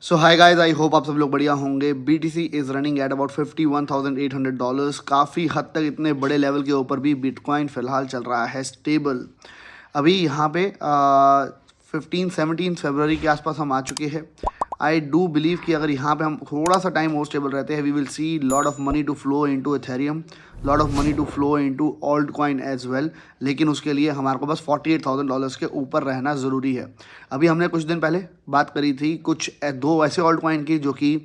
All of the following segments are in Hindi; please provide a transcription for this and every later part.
So hi guys, I hope आप सब लोग बढ़िया होंगे। BTC is running at about $51,800। काफ़ी हद तक इतने बड़े लेवल के ऊपर भी बिटकॉइन फ़िलहाल चल रहा है स्टेबल। अभी यहाँ पे 15-17 फरवरी के आसपास हम आ चुके हैं। आई डू बिलीव कि अगर यहाँ पे हम थोड़ा सा टाइम और स्टेबल रहते हैं, we will see lot of money to flow into Ethereum, lot of money to flow into alt coin as well. लेकिन उसके लिए हमारे को बस $48,000 के ऊपर रहना ज़रूरी है। अभी हमने कुछ दिन पहले बात करी थी कुछ दो ऐसे ऑल्ट कॉइन की जो कि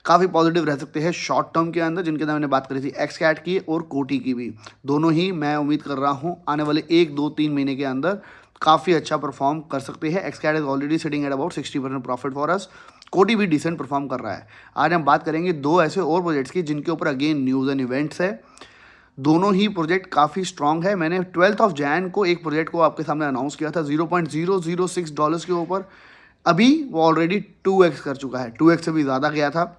काफ़ी पॉजिटिव रह सकते हैं शॉर्ट टर्म के अंदर, जिनके अंदर मैंने बात करी थी एक्सकैट की और कोटी की भी। दोनों ही मैं उम्मीद कर रहा हूँ आने वाले 1-2-3 महीने के अंदर काफ़ी अच्छा परफॉर्म कर सकते हैं। एक्सकैट is already sitting at about 60% profit for us. कोटी भी डिसेंट परफॉर्म कर रहा है। आज हम बात करेंगे दो ऐसे और प्रोजेक्ट्स की जिनके ऊपर अगेन न्यूज़ एंड इवेंट्स है। दोनों ही प्रोजेक्ट काफ़ी स्ट्रॉन्ग है। मैंने 12 जनवरी को एक प्रोजेक्ट को आपके सामने अनाउंस किया था $0.006 के ऊपर। अभी वो ऑलरेडी 2x कर चुका है, 2x से भी ज़्यादा गया था।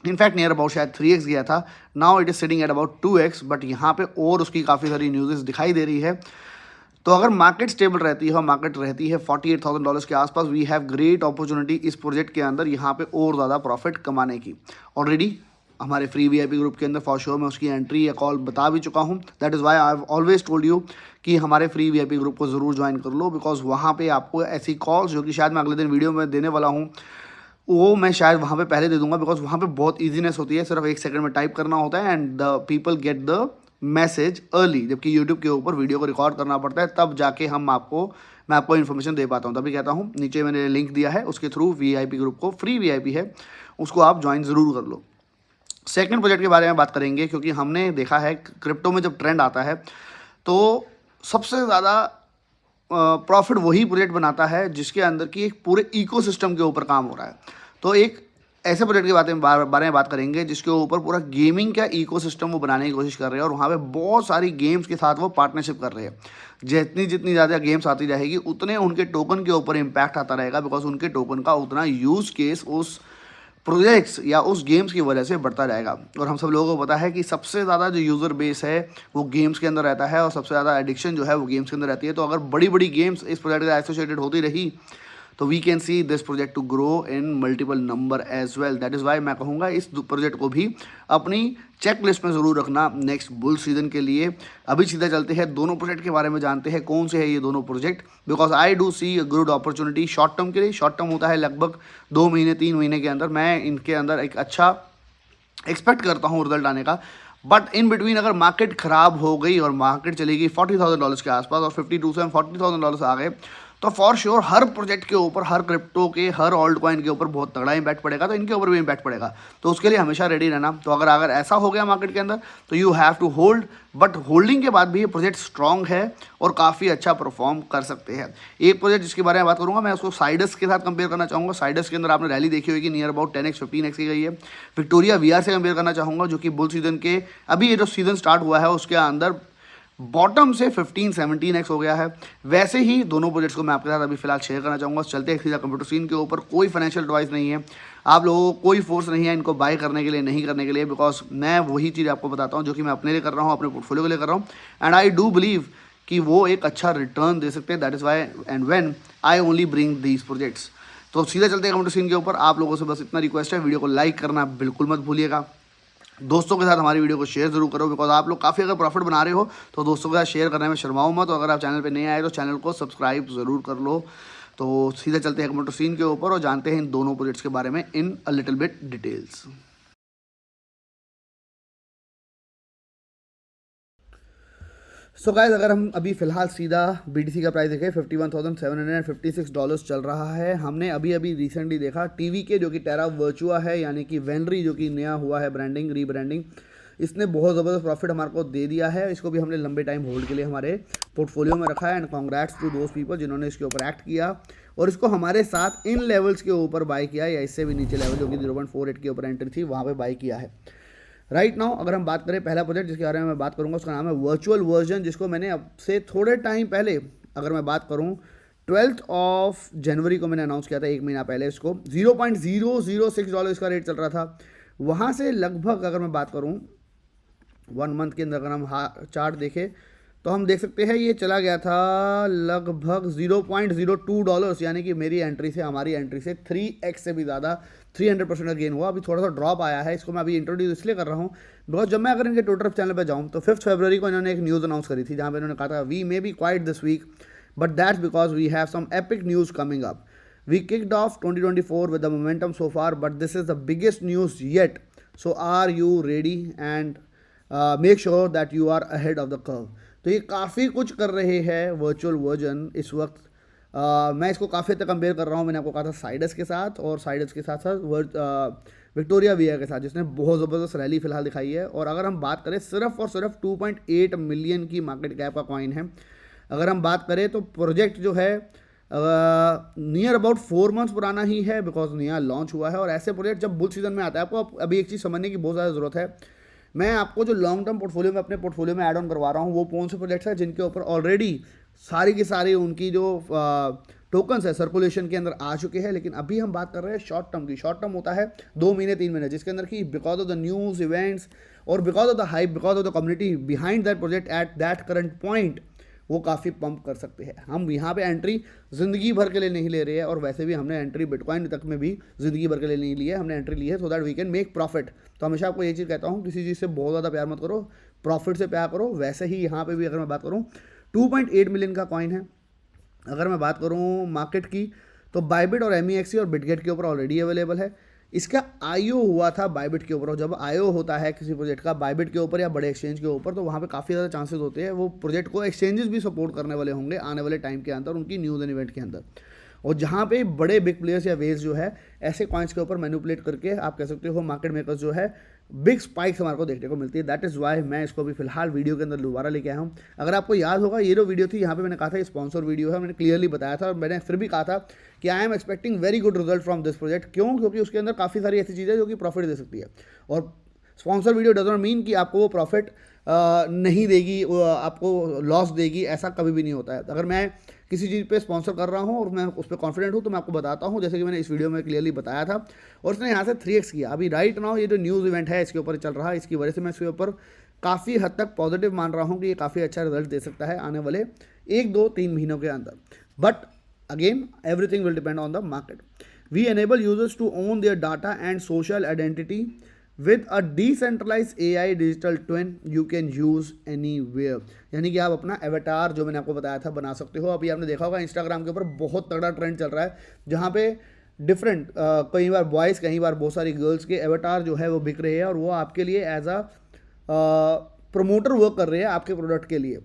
इनफैक्ट नियर अबाउट शायद 3x गया था। Now it is sitting at about 2x, but यहाँ पे और उसकी काफ़ी सारी न्यूज़ दिखाई दे रही है। तो अगर मार्केट स्टेबल रहती है और मार्केट रहती है $48,000 के आसपास, वी हैव ग्रेट अपॉर्चुनिटी इस प्रोजेक्ट के अंदर यहाँ पे और ज़्यादा प्रॉफिट कमाने की। ऑलरेडी हमारे फ्री VIP ग्रुप के अंदर फॉर श्योर मैं उसकी एंट्री या कॉल बता भी चुका हूँ। That is Y I have always told you कि हमारे फ्री VIP ग्रुप को ज़रूर ज्वाइन कर लो, बिकॉज वहाँ पे आपको ऐसी कॉल्स जो कि शायद मैं अगले दिन वीडियो में देने वाला हूँ, वो मैं शायद वहाँ पे पहले दे दूंगा, बिकॉज वहाँ पे बहुत ईजीनेस होती है। सिर्फ 1 सेकंड में टाइप करना होता है and the people get the message early. जबकि यूट्यूब के ऊपर वीडियो को रिकॉर्ड करना पड़ता है, तब जाके मैं आपको इन्फॉर्मेशन दे पाता हूँ। तभी कहता हूँ नीचे मैंने लिंक दिया है, उसके थ्रू VIP ग्रुप को, फ्री VIP है, उसको आप ज्वाइन ज़रूर कर लो। सेकंड प्रोजेक्ट के बारे में बात करेंगे, क्योंकि हमने देखा है क्रिप्टो में जब ट्रेंड आता है तो सबसे ज़्यादा प्रॉफिट वही प्रोजेक्ट बनाता है जिसके अंदर की एक पूरे इकोसिस्टम के ऊपर काम हो रहा है। तो एक ऐसे प्रोजेक्ट के बारे में बात करेंगे जिसके ऊपर पूरा गेमिंग का इकोसिस्टम वो बनाने की कोशिश कर रहे हैं, और वहाँ पे बहुत सारी गेम्स के साथ वो पार्टनरशिप कर रहे हैं। जितनी जितनी ज़्यादा गेम्स आती रहेगी उतने उनके टोकन के ऊपर इम्पैक्ट आता रहेगा, बिकॉज उनके टोकन का उतना यूज़ केस उस प्रोजेक्ट्स या उस गेम्स की वजह से बढ़ता जाएगा। और हम सब लोगों को पता है कि सबसे ज़्यादा जो यूज़र बेस है वो गेम्स के अंदर रहता है, और सबसे ज़्यादा एडिक्शन जो है वो गेम्स के अंदर रहती है। तो अगर बड़ी बड़ी गेम्स इस प्रोजेक्ट के एसोसिएटेड होती रही तो we can see this project to grow in multiple number as well. That is why मैं कहूँगा इस प्रोजेक्ट को भी अपनी चेक लिस्ट में ज़रूर रखना नेक्स्ट बुल सीजन के लिए। अभी सीधा चलते हैं दोनों प्रोजेक्ट के बारे में जानते हैं कौन से है ये दोनों project, because I do see a good opportunity short term के लिए। शॉर्ट टर्म होता है लगभग 2 महीने 3 महीने के अंदर। मैं इनके अंदर एक अच्छा एक्सपेक्ट करता हूँ रिजल्ट आने का। बट इन बिटवीन अगर मार्केट ख़राब हो गई और मार्केट चली गई $40,000 के आसपास और 52 से हम $40,000 आ गए, तो फॉर श्योर हर प्रोजेक्ट के ऊपर, हर क्रिप्टो के, हर ऑल्ट कॉइन के ऊपर बहुत तगड़ा इम्पैक्ट पड़ेगा। तो इनके ऊपर भी इम्पैक्ट पड़ेगा, तो उसके लिए हमेशा रेडी रहना। तो अगर ऐसा हो गया मार्केट के अंदर तो you have to hold, but holding के बाद भी ये प्रोजेक्ट स्ट्रॉन्ग है और काफ़ी अच्छा परफॉर्म कर सकते हैं। एक प्रोजेक्ट जिसके बारे में बात करूंगा मैं, उसको साइडस के साथ कंपेयर करना चाहूँगा। साइडस के अंदर आपने रैली देखी होगी नियर अबाउट 10x 15x की गई है। विक्टोरिया VR से कंपेयर करना चाहूँगा, जो कि बुल सीजन के, अभी ये जो सीजन स्टार्ट हुआ है उसके अंदर बॉटम से 15-17x हो गया है। वैसे ही दोनों प्रोजेक्ट्स को मैं आपके साथ अभी फिलहाल शेयर करना चाहूँगा। चलते हैं सीधा कंप्यूटर सीन के ऊपर। कोई फाइनेंशियल एडवाइस नहीं है, आप लोगों को कोई फोर्स नहीं है इनको बाय करने के लिए, नहीं करने के लिए, बिकॉज मैं वही चीज़ आपको बताता हूँ जो कि मैं अपने लिए कर रहा हूँ, अपने पोर्टफोलियो के लिए कर रहा हूँ, एंड आई डू बिलीव कि वो एक अच्छा रिटर्न दे सकते हैं। That is Y and when I only bring these projects. तो सीधा चलते हैं कंप्यूटर सीन के ऊपर। आप लोगों से बस इतना रिक्वेस्ट है, वीडियो को लाइक करना बिल्कुल मत भूलिएगा। दोस्तों के साथ हमारी वीडियो को शेयर जरूर करो, बिकॉज आप लोग काफ़ी अगर प्रॉफिट बना रहे हो तो दोस्तों के साथ शेयर करने में शर्माओ मत। और अगर आप चैनल पे नहीं आए तो चैनल को सब्सक्राइब ज़रूर कर लो। तो सीधा चलते हैं कंप्यूटर सीन के ऊपर और जानते हैं इन दोनों प्रोजेक्ट्स के बारे में in a little bit details. So guys, अगर हम अभी फ़िलहाल सीधा BTC का प्राइस देखें, $51,756 चल रहा है। हमने अभी अभी रिसेंटली देखा TVK जो कि टेरा वर्चुआ है, यानी कि वेनरी जो कि नया हुआ है ब्रांडिंग, रीब्रांडिंग, इसने बहुत ज़बरदस्त प्रॉफिट हमारे को दे दिया है। इसको भी हमने लंबे टाइम होल्ड के लिए हमारे पोर्टफोलियो में रखा है, and congrats to those people जिन्होंने इसके ऊपर एक्ट किया और इसको हमारे साथ इन लेवल्स के ऊपर बाय किया, या इससे भी नीचे लेवल जो कि 0.48 के ऊपर एंट्री थी वहाँ पर बाय किया है। राइट नाउ अगर हम बात करें पहला प्रोजेक्ट जिसके बारे में मैं बात करूंगा, उसका नाम है वर्चुअल वर्जन, जिसको मैंने अब से थोड़े टाइम पहले, अगर मैं बात करूं 12 जनवरी को मैंने अनाउंस किया था, 1 महीना पहले। इसको $0.006 इसका रेट चल रहा था। वहाँ से लगभग अगर मैं बात करूँ 1 मंथ के अंदर, अगर हम चार्ट देखें तो हम देख सकते हैं ये चला गया था लगभग $0.02, यानी कि मेरी एंट्री से हमारी एंट्री से 3x से भी ज़्यादा 300% का गेन हुआ। अभी थोड़ा सा ड्रॉप आया है, इसको मैं अभी इंट्रोड्यूस इसलिए कर रहा हूँ बिकॉज जब मैं अगर इनके ट्विटर चैनल पर जाऊँ तो 5 फरवरी को इन्होंने एक न्यूज़ अनाउंस करी थी जहाँ पर इन्होंने कहा था we may be quiet this week but that's because we have some epic news coming up. We kicked off 2024 with the momentum so far, but this is the biggest news yet. So are you ready? And make sure that you are ahead of the curve. तो ये काफ़ी कुछ कर रहे हैं वर्चुअल वर्जन इस वक्त। मैं इसको काफ़ी तक कंपेयर कर रहा हूँ, मैंने आपको कहा था साइडस के साथ, और साइडस के साथ साथ विक्टोरिया विया के साथ जिसने बहुत ज़बरदस्त रैली फिलहाल दिखाई है। और अगर हम बात करें सिर्फ और सिर्फ 2.8 मिलियन की मार्केट कैप का कॉइन है। अगर हम बात करें तो प्रोजेक्ट जो है नियर अबाउट 4 मंथ्स पुराना ही है बिकॉज नया लॉन्च हुआ है। और ऐसे प्रोजेक्ट जब बुल सीजन में आता है, आपको अभी एक चीज़ समझने की बहुत ज़्यादा ज़रूरत है। मैं आपको जो लॉन्ग टर्म पोर्टफोलियो में अपने पोर्टफोलियो में ऐड ऑन करवा रहा हूँ वो कौन से प्रोजेक्ट्स हैं जिनके ऊपर ऑलरेडी सारी की सारी उनकी जो टोकन्स है सर्कुलेशन के अंदर आ चुके हैं। लेकिन अभी हम बात कर रहे हैं शॉर्ट टर्म की। शॉर्ट टर्म होता है 2 महीने 3 महीने, जिसके अंदर की because of the news events और because of the hype, because of the community behind that project at that current point वो काफ़ी पंप कर सकते हैं। हम यहाँ पे एंट्री ज़िंदगी भर के लिए नहीं ले रहे हैं, और वैसे भी हमने एंट्री बिटकॉइन तक में भी ज़िंदगी भर के लिए नहीं ली है। हमने एंट्री ली है so that we can make profit. तो हमेशा आपको ये चीज़ कहता हूँ, किसी चीज़ से बहुत ज़्यादा प्यार मत करो, प्रॉफिट से प्यार करो। वैसे ही यहाँ पे भी अगर मैं बात करूँ 2.8 मिलियन का कॉइन है। अगर मैं बात करूँ मार्केट की तो बाइबिट और MEXC और बिटगेट के ऊपर ऑलरेडी अवेलेबल है। इसका IO हुआ था बाइबिट के ऊपर, और जब IO होता है किसी प्रोजेक्ट का बाइबिट के ऊपर या बड़े एक्सचेंज के ऊपर तो वहाँ पे काफ़ी ज़्यादा चांसेस होते हैं वो प्रोजेक्ट को एक्सचेंजेस भी सपोर्ट करने वाले होंगे आने वाले टाइम के अंदर उनकी न्यूज़ एंड इवेंट के अंदर। और जहाँ पे बड़े बिग प्लेयर्स या वेज जो है ऐसे कॉइन्स के ऊपर मैनिपुलेट करके आप कह सकते हो मार्केट मेकर्स जो है बिग स्पाइक्स हमारे को देखने को मिलती है। दैट इज़ वाई मैं इसको भी फिलहाल वीडियो के अंदर दोबारा लेके आया हूँ। अगर आपको याद होगा ये जो वीडियो थी यहाँ पे मैंने कहा था स्पॉन्सर वीडियो है, मैंने क्लियरली बताया था और मैंने फिर भी कहा था कि I am expecting very good result from this project. क्यों? क्योंकि उसके अंदर काफ़ी सारी ऐसी चीज़ें जो कि प्रॉफिट दे सकती है। और sponsor video does not mean कि आपको वो प्रॉफिट नहीं देगी, आपको लॉस देगी, ऐसा कभी भी नहीं होता है। अगर मैं किसी चीज़ पे स्पॉन्सर कर रहा हूँ और मैं उस पर कॉन्फिडेंट हूँ तो मैं आपको बताता हूँ, जैसे कि मैंने इस वीडियो में क्लियरली बताया था। और उसने यहाँ से 3x किया। अभी राइट नाउ ये जो न्यूज़ इवेंट है इसके ऊपर चल रहा है, इसकी वजह से मैं इसके ऊपर काफ़ी हद तक पॉजिटिव मान रहा हूँ कि ये काफ़ी अच्छा रिजल्ट दे सकता है आने वाले 1, 2, 3 महीनों के अंदर। But again everything will depend on the market. We enable users to own their data and social identity with a decentralize AI digital twin you can use anywhere. यानी कि आप अपना एवेटार जो मैंने आपको बताया था बना सकते हो। अभी आपने देखा होगा इंस्टाग्राम के ऊपर बहुत तगड़ा ट्रेंड चल रहा है जहाँ पे डिफरेंट कई बार बॉयज़ कई बार बहुत सारी गर्ल्स के एवेटार जो है वो बिक रहे हैं और वो आपके लिए एज अ प्रमोटर वर्क कर रहे हैं आपके प्रोडक्ट के लिए,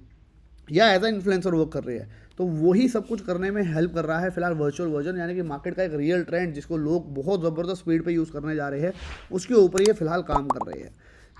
या एज अ इन्फ्लुएंसर वर्क कर रहे हैं। तो वही सब कुछ करने में हेल्प कर रहा है फिलहाल वर्चुअल वर्जन, यानी कि मार्केट का एक रियल ट्रेंड जिसको लोग बहुत ज़बरदस्त स्पीड पे यूज़ करने जा रहे हैं उसके ऊपर ये फिलहाल काम कर रहे हैं।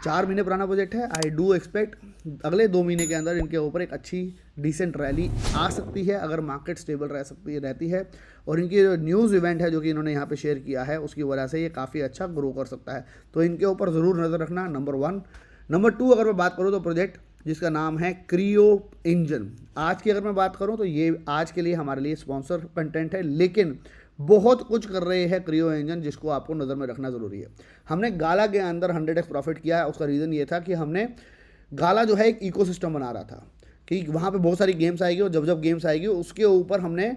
4 महीने पुराना प्रोजेक्ट है। आई डू एक्सपेक्ट अगले 2 महीने के अंदर इनके ऊपर एक अच्छी डिसेंट रैली आ सकती है अगर मार्केट स्टेबल रहती है। और इनकी जो न्यूज़ इवेंट है जो कि इन्होंने यहाँ पे शेयर किया है उसकी वजह से ये काफ़ी अच्छा ग्रो कर सकता है। तो इनके ऊपर ज़रूर नज़र रखना, नंबर 1। नंबर 2 अगर मैं बात करूँ तो प्रोजेक्ट जिसका नाम है क्रियो इंजन। आज की अगर मैं बात करूं तो ये आज के लिए हमारे लिए स्पॉन्सर कंटेंट है, लेकिन बहुत कुछ कर रहे हैं क्रियो इंजन जिसको आपको नज़र में रखना ज़रूरी है। हमने गाला के अंदर 100x प्रॉफिट किया है। उसका रीज़न ये था कि हमने गाला जो है एक इकोसिस्टम बना रहा था कि वहाँ पे बहुत सारी गेम्स आएगी और जब जब गेम्स आएगी उसके ऊपर हमने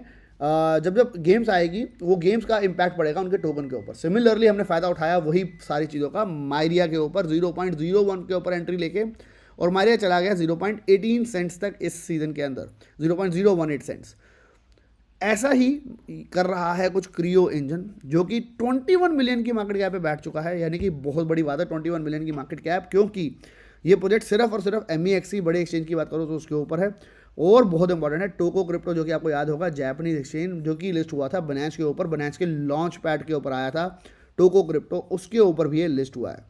जब जब गेम्स आएगी वो गेम्स का इम्पैक्ट पड़ेगा उनके टोकन के ऊपर। सिमिलरली हमने फ़ायदा उठाया वही सारी चीज़ों का मायरिया के ऊपर 0.01 के ऊपर एंट्री लेके, और मायरिया चला गया 0.18 सेंट्स तक इस सीज़न के अंदर, 0.018 सेंट्स। ऐसा ही कर रहा है कुछ क्रियो इंजन जो कि 21 मिलियन की मार्केट कैप पे बैठ चुका है, यानी कि बहुत बड़ी बात है 21 मिलियन की मार्केट कैप, क्योंकि ये प्रोजेक्ट सिर्फ और सिर्फ MEXC बड़े एक्सचेंज की बात करो तो उसके ऊपर है। और बहुत इंपॉर्टेंट है टोको क्रिप्टो जो कि आपको याद होगा जापानीज एक्सचेंज जो कि लिस्ट हुआ था बनांस के ऊपर, बनांस के लॉन्च पैड के ऊपर आया था टोको क्रिप्टो, उसके ऊपर भी ये लिस्ट हुआ है।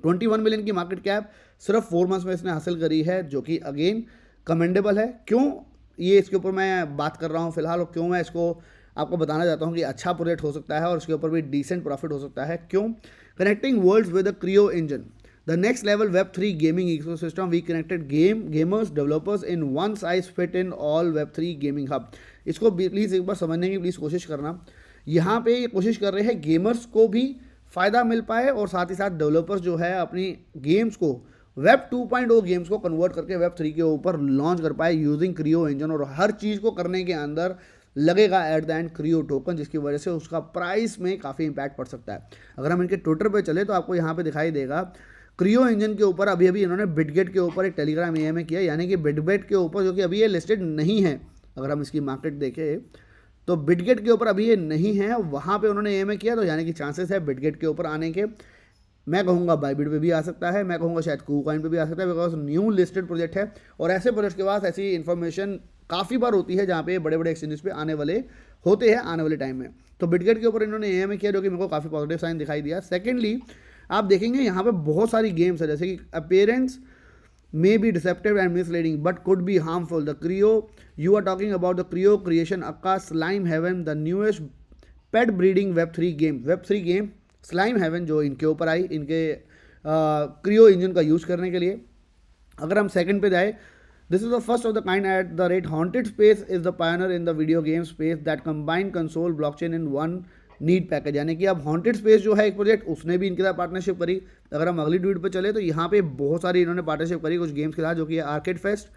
21 मिलियन की मार्केट कैप सिर्फ 4 मंथ्स में इसने हासिल करी है जो कि अगेन कमेंडेबल है। क्यों ये इसके ऊपर मैं बात कर रहा हूँ फिलहाल और क्यों मैं इसको आपको बताना चाहता हूँ कि अच्छा प्रोजेक्ट हो सकता है और इसके ऊपर भी डिसेंट प्रॉफिट हो सकता है। क्यों? Connecting worlds with the Creo engine, the next level Web3 gaming ecosystem. We connected gamers, developers in one size fit in all Web3 gaming hub. इसको प्लीज़ एक बार समझने की प्लीज़ कोशिश करना। यहाँ पे ये कोशिश कर रहे हैं गेमर्स को भी फ़ायदा मिल पाए और साथ ही साथ डेवलपर्स जो है अपनी गेम्स को वेब 2.0 गेम्स को कन्वर्ट करके वेब 3 के ऊपर लॉन्च कर पाए यूजिंग क्रियो इंजन, और हर चीज़ को करने के अंदर लगेगा at the end Creo token, जिसकी वजह से उसका प्राइस में काफ़ी इंपैक्ट पड़ सकता है। अगर हम इनके ट्विटर पे चले तो आपको यहाँ पे दिखाई देगा क्रियो इंजन के ऊपर अभी इन्होंने बिटगेट के ऊपर एक टेलीग्राम AMA किया, यानी कि बिटगेट के ऊपर, जो कि अभी ये लिस्टेड नहीं है। अगर हम इसकी मार्केट देखें तो बिटगेट के ऊपर अभी ये नहीं है, वहाँ पे उन्होंने AMA किया, तो यानी कि चांसेस है बिटगेट के ऊपर आने के। मैं कहूँगा बाइबिट पे भी आ सकता है, मैं कहूँगा शायद कूकॉइन पे भी आ सकता है, बिकॉज न्यू लिस्टेड प्रोजेक्ट है, और ऐसे प्रोजेक्ट के पास ऐसी इन्फॉर्मेशन काफ़ी बार होती है जहाँ पे बड़े बड़े एक्सचेंजेस पे आने वाले होते हैं आने वाले टाइम में। तो बिटगेट के ऊपर इन्होंने AMA किया, जो कि मेरे को काफ़ी पॉजिटिव साइन दिखाई दिया। सेकेंडली आप देखेंगे यहाँ पे बहुत सारी गेम्स है, जैसे कि appearance may be deceptive and misleading but could be harmful. The Creo, you are talking about the Creo creation Akka Slime Heaven, the newest pet breeding web3 game Slime Heaven, जो इनके ऊपर आई इनके क्रियो इंजन का यूज़ करने के लिए। अगर हम सेकंड पे जाए, this is the first of the kind at the rate haunted space is the Pioneer in the video game space that combine console blockchain in one need package, यानी कि अब हॉन्टेड स्पेस जो है एक प्रोजेक्ट, उसने भी इनके साथ पार्टनरशिप करी। अगर हम अगली ट्वीट पे चले तो यहाँ पे बहुत सारी इन्होंने पार्टनरशिप करी कुछ गेम्स के साथ, जो कि आर्केड फेस्ट,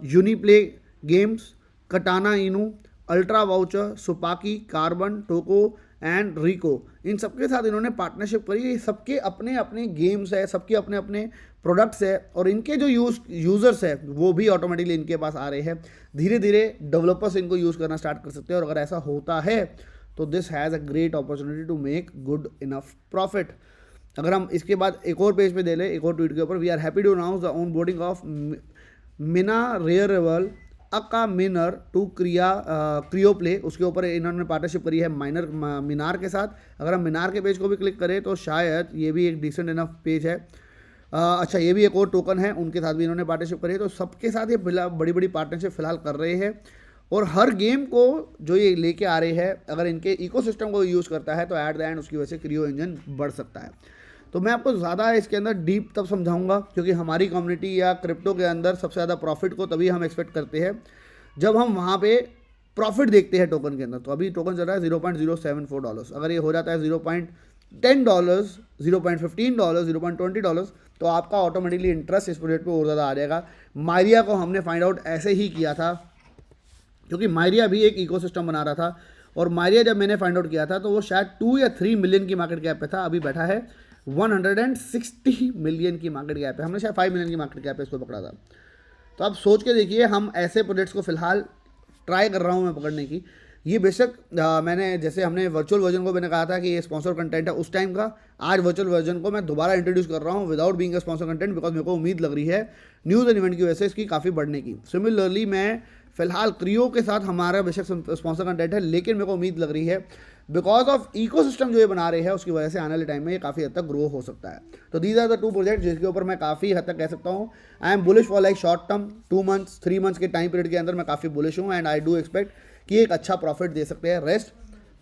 यूनिप्ले गेम्स, कटाना इनू, अल्ट्रा वाउचर, सुपाकी, कार्बन, टोको एंड रिको, इन सबके साथ इन्होंने पार्टनरशिप करी। ये सबके अपने अपने गेम्स है, सबके अपने अपने प्रोडक्ट्स है, और इनके जो यूज़र्स है वो भी ऑटोमेटिकली इनके पास आ रहे हैं। धीरे धीरे डेवलपर्स इनको यूज़ करना स्टार्ट कर सकते हैं, और अगर ऐसा होता है तो this has a great opportunity to make good enough profit. अगर हम इसके बाद एक और पेज पे दे लें, एक और ट्वीट के ऊपर, we are happy to announce the onboarding of मिना रेयरेबल अका मिनर टू क्रियो प्ले, उसके ऊपर इन्होंने पार्टनरशिप करी है मिनार के साथ। अगर हम मिनार के पेज को भी क्लिक करें तो शायद ये भी एक डिसेंट इनफ पेज है। अच्छा, ये भी एक और टोकन है, उनके साथ भी इन्होंने पार्टनरशिप करी है। तो सबके साथ ये बड़ी बड़ी पार्टनरशिप फिलहाल कर रहे हैं, और हर गेम को जो ये लेके आ रहे हैं, अगर इनके इकोसिस्टम को यूज़ करता है तो एट द एंड उसकी वजह से क्रियो इंजन बढ़ सकता है। तो मैं आपको ज़्यादा इसके अंदर डीप तब समझाऊंगा, क्योंकि हमारी कम्युनिटी या क्रिप्टो के अंदर सबसे ज़्यादा प्रॉफिट को तभी हम एक्सपेक्ट करते हैं जब हम वहाँ पे प्रॉफिट देखते हैं टोकन के अंदर। तो अभी टोकन चल रहा है $0.074, अगर ये हो जाता है $0.10, $0.15, $0.20, तो आपका ऑटोमेटिकली इंटरेस्ट इस प्रोजेक्ट पर और ज़्यादा आ जाएगा। मायरिया को हमने फाइंड आउट ऐसे ही किया था, क्योंकि मायरिया भी एक इकोसिस्टम बना रहा था, और मायरिया जब मैंने फाइंड आउट किया था तो वो शायद 2 या 3 मिलियन की मार्केट कैप पे था, अभी बैठा है 160 मिलियन की मार्केट कैप है। हमने शायद 5 मिलियन की मार्केट कैप पे इसको पकड़ा था। तो आप सोच के देखिए, हम ऐसे प्रोजेक्ट्स को फिलहाल ट्राई कर रहा हूँ मैं पकड़ने की। ये बेशक मैंने, जैसे हमने वर्चुअल वर्जन को मैंने कहा था कि ये स्पॉन्सर कंटेंट है उस टाइम का, आज वर्चुअल वर्जन को मैं दोबारा इंट्रोड्यूस कर रहा हूँ without being a sponsor content, because मेरे को उम्मीद लग रही है न्यूज़ एंड इवेंट की वजह से इसकी काफ़ी बढ़ने की। सिमिलरली मैं फिलहाल क्रियो के साथ हमारा बेशक स्पॉन्सर कंटेंट है, लेकिन मेरे को उम्मीद लग रही है बिकॉज ऑफ इकोसिस्टम जो ये बना रहे हैं उसकी वजह से आने वाले टाइम में ये काफ़ी हद तक ग्रो हो सकता है। तो दीज आर द 2 प्रोजेक्ट जिसके ऊपर मैं काफ़ी हद तक कह सकता हूँ I am bullish for like short term 2 months 3 months के टाइम पीरियड के अंदर मैं काफ़ी बुलिश हूँ, एंड आई डू एक्सपेक्ट कि एक अच्छा प्रॉफिट दे सकते हैं। Rest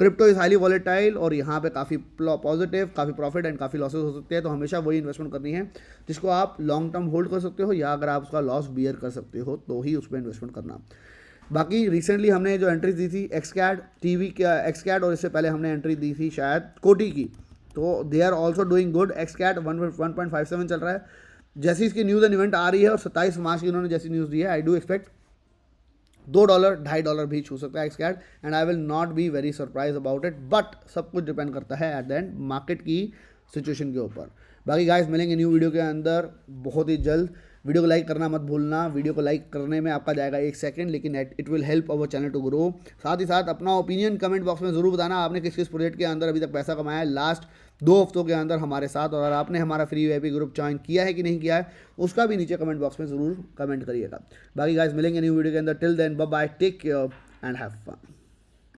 crypto is highly volatile, और यहाँ पे काफ़ी पॉजिटिव, काफ़ी प्रॉफिट एंड काफ़ी लॉसेस हो सकते हैं। तो हमेशा वही इन्वेस्टमेंट करनी है जिसको आप लॉन्ग टर्म होल्ड कर सकते हो, या अगर आप उसका लॉस बियर कर सकते हो तो ही उस पर इन्वेस्टमेंट करना। बाकी रिसेंटली हमने जो एंट्रीज दी थी XCAD TV का XCAD, और इससे पहले हमने एंट्री दी थी शायद कोटी की, तो they are also doing good. XCAD 1.57 चल रहा है। जैसी इसकी न्यूज़ एंड इवेंट आ रही है, और 27 मार्च की उन्होंने जैसी न्यूज़ दी है, आई डू एक्सपेक्ट $2, $2.5 भी छू सकता है XCAD, and I will not be very surprise about it, but सब कुछ डिपेंड करता है एट द एंड मार्केट की सिचुएशन के ऊपर। बाकी गाइस मिलेंगे न्यू वीडियो के अंदर बहुत ही जल्द। वीडियो को लाइक करना मत भूलना, वीडियो को लाइक करने में आपका जाएगा 1 सेकंड, लेकिन it will help our channel to grow. साथ ही साथ अपना ओपिनियन कमेंट बॉक्स में ज़रूर बताना, आपने किस किस प्रोजेक्ट के अंदर अभी तक पैसा कमाया है लास्ट 2 हफ्तों के अंदर हमारे साथ, और आपने हमारा फ्री VIP ग्रुप ज्वाइन किया है कि नहीं किया है उसका भी नीचे कमेंट बॉक्स में ज़रूर कमेंट करिएगा। बाकी गाइस मिलेंगे न्यू वीडियो के अंदर, till then bye bye, take care and have fun.